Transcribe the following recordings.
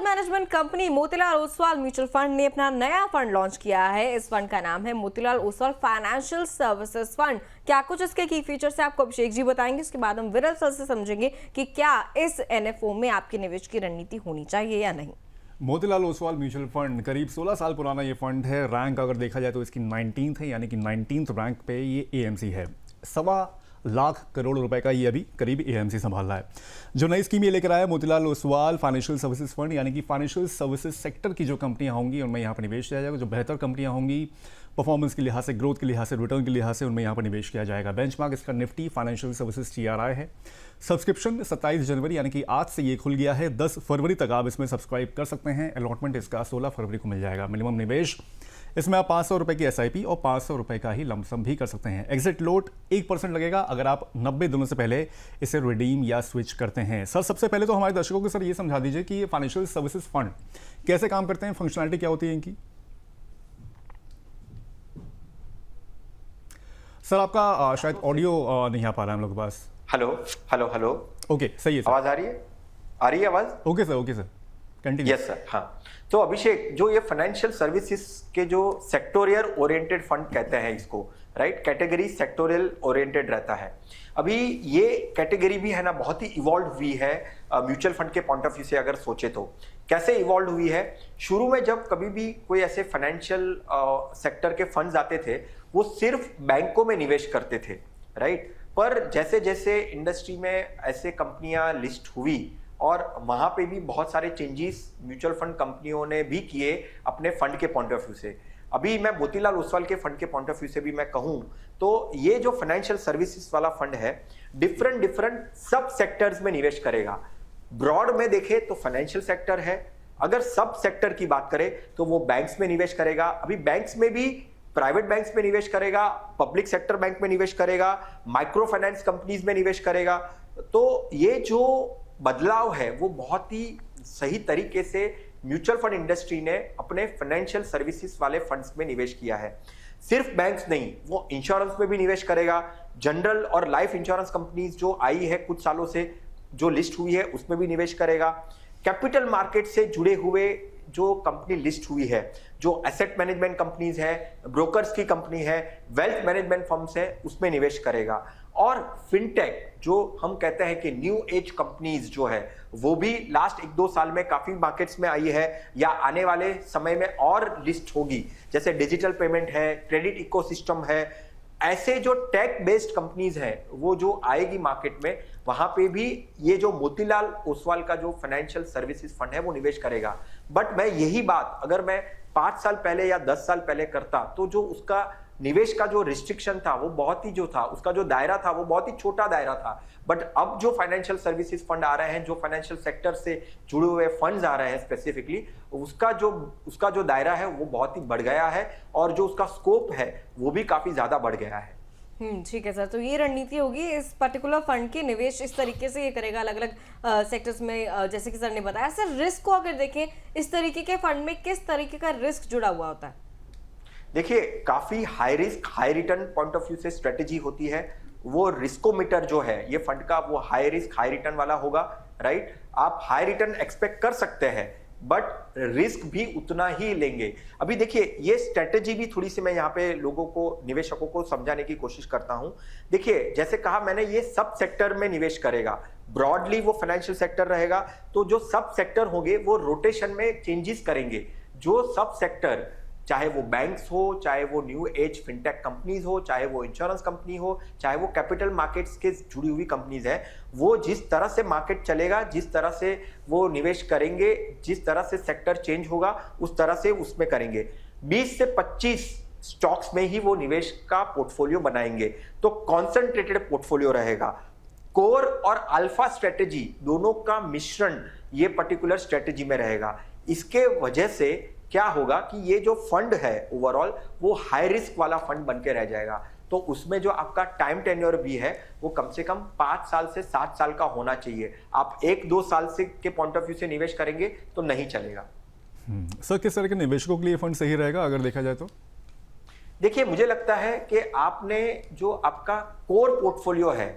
Management company Motilal Oswal mutual fund ने अपना नया फंड लॉन्च किया है। इस फंड का नाम है Motilal Oswal financial services fund. क्या कुछ इसके की फीचर्स है आपको अभिषेक जी बताएंगे, उसके बाद हम विरल सर से समझेंगे कि क्या इस एनएफओ में आपकी निवेश की रणनीति होनी चाहिए या नहीं। मोतीलाल ओसवाल म्यूचुअल फंड करीब 16 साल पुराना ये फंड है। रैंक अगर देखा जाए तो इसकी 19th है, यानी कि 19th रैंक पे ये एएमसी है। 1.25 लाख करोड़ रुपए का ये अभी करीब एएमसी संभाल रहा है। जो नई स्कीम ये लेकर आया Motilal Oswal financial services fund, यानी कि फाइनेंशियल सर्विसेज सेक्टर की जो कंपनियां होंगी उनमें यहाँ पर निवेश किया जाएगा। जो बेहतर कंपनियां होंगी परफॉर्मेंस के लिहाज से, ग्रोथ के लिहाज से, रिटर्न के लिहाज से, उनमें यहाँ पर निवेश किया जाएगा। बेंचमार्क इसका निफ्टी फाइनेंशियल सर्विसेज TRI है। सब्सक्रिप्शन 27 जनवरी यानी कि आज से ये खुल गया है। 10 फरवरी तक आप इसमें सब्सक्राइब कर सकते हैं। अलॉटमेंट इसका 16 फरवरी को मिल जाएगा। मिनिमम निवेश इसमें आप 500 रुपए की SIP और 500 रुपए का ही लमसम भी कर सकते हैं। एग्जिट लोड 1% लगेगा अगर आप 90 दिनों से पहले इसे रिडीम या स्विच करते हैं। सर, सबसे पहले तो हमारे दर्शकों को सर ये समझा दीजिए कि ये फाइनेंशियल सर्विसेज फंड कैसे काम करते हैं, फंक्शनैलिटी क्या होती है इनकी। सर, आपका शायद ऑडियो नहीं आ पा रहा है हम लोग के पास। Hello hello hello. ओके, सही है सर। आवाज आ रही है? आ रही है आवाज? Okay sir, continue. Yes sir. हाँ, तो अभिषेक, जो ये फाइनेंशियल सर्विसेज के जो सेक्टोरियल ओरिएंटेड फंड कहते हैं इसको, राइट, कैटेगरी सेक्टोरियल ओरिएंटेड रहता है। अभी ये कैटेगरी भी है ना बहुत ही इवॉल्व हुई है म्यूचुअल फंड के पॉइंट ऑफ व्यू से अगर सोचे तो। कैसे इवॉल्व हुई है? शुरू में जब कभी भी कोई ऐसे फाइनेंशियल सेक्टर के फंड्स आते थे वो सिर्फ बैंकों में निवेश करते थे, राइट। पर जैसे जैसे इंडस्ट्री में ऐसे कंपनियां लिस्ट हुई और वहां पे भी बहुत सारे चेंजेस म्यूचुअल फंड कंपनियों ने भी किए अपने फंड के पॉइंट ऑफ व्यू से। अभी मैं मोतीलाल ओसवाल के फंड के पॉइंट ऑफ व्यू से भी मैं कहूं तो ये जो फाइनेंशियल सर्विसेज वाला फंड है डिफरेंट सब सेक्टर्स में निवेश करेगा। ब्रॉड में देखे तो फाइनेंशियल सेक्टर है, अगर सब सेक्टर की बात करें तो वो बैंक्स में निवेश करेगा। अभी बैंक्स में भी प्राइवेट बैंक्स में निवेश करेगा, पब्लिक सेक्टर बैंक में निवेश करेगा, माइक्रो फाइनेंस कंपनीज में निवेश करेगा। तो ये जो बदलाव है वो बहुत ही सही तरीके से म्यूचुअल फंड इंडस्ट्री ने अपने फाइनेंशियल सर्विसेज वाले फंड्स में निवेश किया है। सिर्फ बैंक्स नहीं, वो इंश्योरेंस में भी निवेश करेगा। जनरल और लाइफ इंश्योरेंस कंपनीज जो आई है कुछ सालों से, जो लिस्ट हुई है, उसमें भी निवेश करेगा। कैपिटल मार्केट से जुड़े हुए जो कंपनी लिस्ट हुई है, जो एसेट मैनेजमेंट कंपनीज है, ब्रोकर्स की कंपनी है, वेल्थ मैनेजमेंट फर्म्स है, उसमें निवेश करेगा। और फिनटेक, जो हम कहते हैं कि न्यू एज कंपनीज जो है, वो भी लास्ट 1-2 साल में काफी मार्केट्स में आई है या आने वाले समय में और लिस्ट होगी। जैसे डिजिटल पेमेंट है, क्रेडिट इकोसिस्टम है, ऐसे जो टेक बेस्ड कंपनीज हैं वो जो आएगी मार्केट में, वहां पे भी ये जो मोतीलाल ओसवाल का जो फाइनेंशियल सर्विसेज फंड है वो निवेश करेगा। बट मैं यही बात अगर मैं 5 साल पहले या 10 साल पहले करता तो जो उसका निवेश का जो रिस्ट्रिक्शन था वो बहुत ही जो था, उसका जो दायरा था वो बहुत ही छोटा दायरा था। बट अब जो फाइनेंशियल सर्विसेज फंड आ रहे हैं, जो फाइनेंशियल सेक्टर से जुड़े हुए फंड्स आ रहे हैं स्पेसिफिकली, उसका जो दायरा है वो बहुत ही बढ़ गया है और जो उसका स्कोप है वो भी काफी ज्यादा बढ़ गया है। ठीक है सर, तो ये रणनीति होगी इस पर्टिकुलर फंड की। निवेश इस तरीके से ये करेगा अलग अलग सेक्टर्स में, जैसे कि सर ने बताया। सर, रिस्क को अगर देखें, इस तरीके के फंड में किस तरीके का रिस्क जुड़ा हुआ होता है? देखिए, काफी high risk high return point of view से स्ट्रेटेजी होती है। वो रिस्कोमीटर जो है ये फंड का, वो हाई रिस्क हाई रिटर्न वाला होगा, राइट। आप हाई रिटर्न एक्सपेक्ट कर सकते हैं बट रिस्क भी उतना ही लेंगे। अभी देखिए, ये स्ट्रेटेजी भी थोड़ी सी मैं यहाँ पे लोगों को, निवेशकों को समझाने की कोशिश करता हूं। देखिए, जैसे कहा मैंने, ये सब सेक्टर में निवेश करेगा। ब्रॉडली वो फाइनेंशियल सेक्टर रहेगा, तो जो सब सेक्टर होंगे वो रोटेशन में चेंजेस करेंगे। जो सब सेक्टर, चाहे वो बैंक्स हो, चाहे वो न्यू एज फिनटेक कंपनीज हो, चाहे वो इंश्योरेंस कंपनी हो, चाहे वो कैपिटल मार्केट्स के जुड़ी हुई कंपनीज है, वो जिस तरह से मार्केट चलेगा, जिस तरह से वो निवेश करेंगे, जिस तरह से सेक्टर चेंज होगा, उस तरह से उसमें करेंगे। 20 से 25 स्टॉक्स में ही वो निवेश का पोर्टफोलियो बनाएंगे, तो कॉन्सेंट्रेटेड पोर्टफोलियो रहेगा। कोर और अल्फा स्ट्रेटेजी दोनों का मिश्रण ये पर्टिकुलर स्ट्रेटेजी में रहेगा। इसके वजह से क्या होगा कि ये जो फंड है ओवरऑल वो हाई रिस्क वाला फंड बन के रह जाएगा। तो उसमें जो आपका टाइम टेन्योर भी है वो कम से कम 5 साल से 7 साल का होना चाहिए। आप 1-2 साल से के पॉइंट ऑफ व्यू से निवेश करेंगे तो नहीं चलेगा। सर, किस तरह के निवेशकों के लिए फंड सही रहेगा अगर देखा जाए तो? देखिए, मुझे लगता है कि आपने जो आपका कोर पोर्टफोलियो है,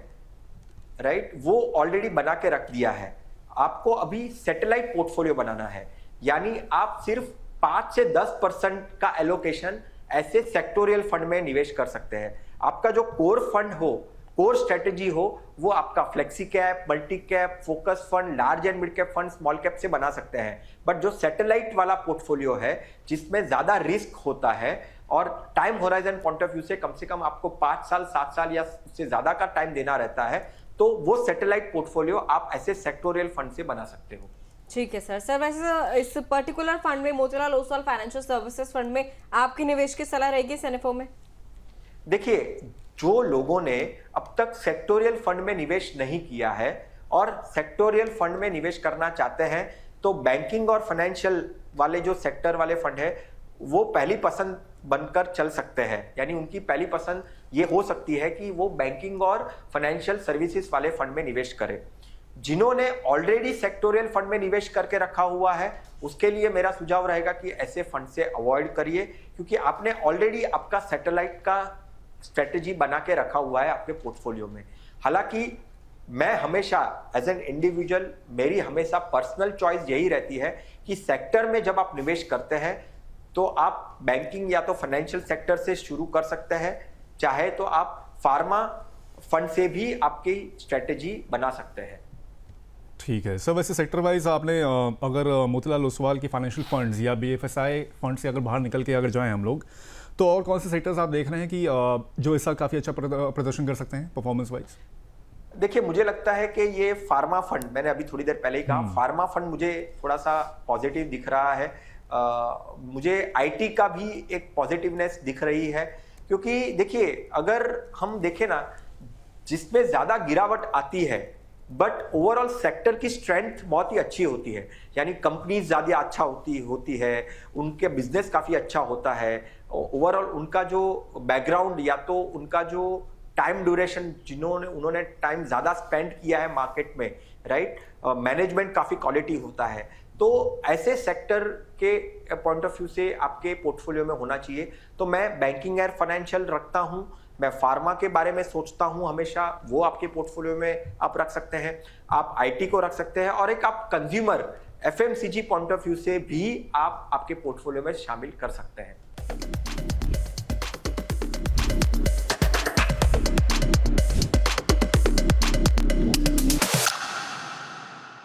राइट, वो ऑलरेडी बना के रख दिया है। आपको अभी सैटेलाइट पोर्टफोलियो बनाना है, यानी आप सिर्फ 5 से 10% का एलोकेशन ऐसे सेक्टोरियल फंड में निवेश कर सकते हैं। आपका जो कोर फंड हो, कोर स्ट्रेटेजी हो, वो आपका flexi cap, multi cap, focus fund, large and mid cap fund, small cap से बना सकते हैं। बट जो सैटेलाइट वाला पोर्टफोलियो है जिसमें ज्यादा रिस्क होता है और time horizon point of view से कम आपको 5 साल 7 साल या उससे ज्यादा का टाइम देना रहता है, तो वो सैटेलाइट पोर्टफोलियो आप ऐसे सेक्टोरियल फंड से बना सकते हो। ठीक है सर। वैसे इस पर्टिकुलर फंड में, Motilal Oswal financial services fund में, आपकी निवेश की सलाह रहेगी इस एनएफओ में? देखिए, जो लोगों ने अब तक सेक्टोरियल फंड में निवेश नहीं किया है और सेक्टोरियल फंड में निवेश करना चाहते हैं, तो बैंकिंग और फाइनेंशियल वाले जो सेक्टर वाले फंड है वो पहली पसंद बनकर चल सकते हैं। यानी उनकी पहली पसंद ये हो सकती है कि वो बैंकिंग और फाइनेंशियल सर्विसेज वाले फंड में निवेश करें। जिन्होंने ऑलरेडी सेक्टोरियल फंड में निवेश करके रखा हुआ है, उसके लिए मेरा सुझाव रहेगा कि ऐसे फंड से अवॉइड करिए, क्योंकि आपने ऑलरेडी आपका सैटेलाइट का स्ट्रेटेजी बना के रखा हुआ है आपके पोर्टफोलियो में। हालांकि मैं हमेशा एज एन इंडिविजुअल, मेरी हमेशा पर्सनल चॉइस यही रहती है कि सेक्टर में जब आप निवेश करते हैं तो आप बैंकिंग या तो फाइनेंशियल सेक्टर से शुरू कर सकते हैं, चाहे तो आप फार्मा फंड से भी आपकी स्ट्रेटेजी बना सकते हैं। ठीक है सर। वैसे सेक्टर वाइज आपने अगर मोतीलाल ओसवाल की फाइनेंशियल फंड्स या बीएफएसआई फंड से अगर बाहर निकल के अगर जाएं हम लोग, तो और कौन से सेक्टर्स आप देख रहे हैं कि जो इस साल काफ़ी अच्छा प्रदर्शन कर सकते हैं परफॉर्मेंस वाइज? देखिए, मुझे लगता है कि ये फार्मा फंड, मैंने अभी थोड़ी देर पहले ही कहा, फार्मा फंड मुझे थोड़ा सा पॉजिटिव दिख रहा है। मुझे आईटी का भी एक पॉजिटिवनेस दिख रही है, क्योंकि देखिए अगर हम देखें ना, जिसमें ज्यादा गिरावट आती है बट ओवरऑल सेक्टर की स्ट्रेंथ बहुत ही अच्छी होती है, यानी कंपनीज ज्यादा अच्छा होती है, उनके बिजनेस काफी अच्छा होता है, ओवरऑल उनका जो बैकग्राउंड या तो उनका जो टाइम ड्यूरेशन, उन्होंने टाइम ज्यादा स्पेंड किया है मार्केट में, राइट, मैनेजमेंट काफी क्वालिटी होता है, तो ऐसे सेक्टर के पॉइंट ऑफ व्यू से आपके पोर्टफोलियो में होना चाहिए। तो मैं बैंकिंग एंड फाइनेंशियल रखता हूं, मैं फार्मा के बारे में सोचता हूं हमेशा, वो आपके पोर्टफोलियो में आप रख सकते हैं, आप आईटी को रख सकते हैं, और एक आप consumer FMCG point of view से भी आप आपके पोर्टफोलियो में शामिल कर सकते हैं।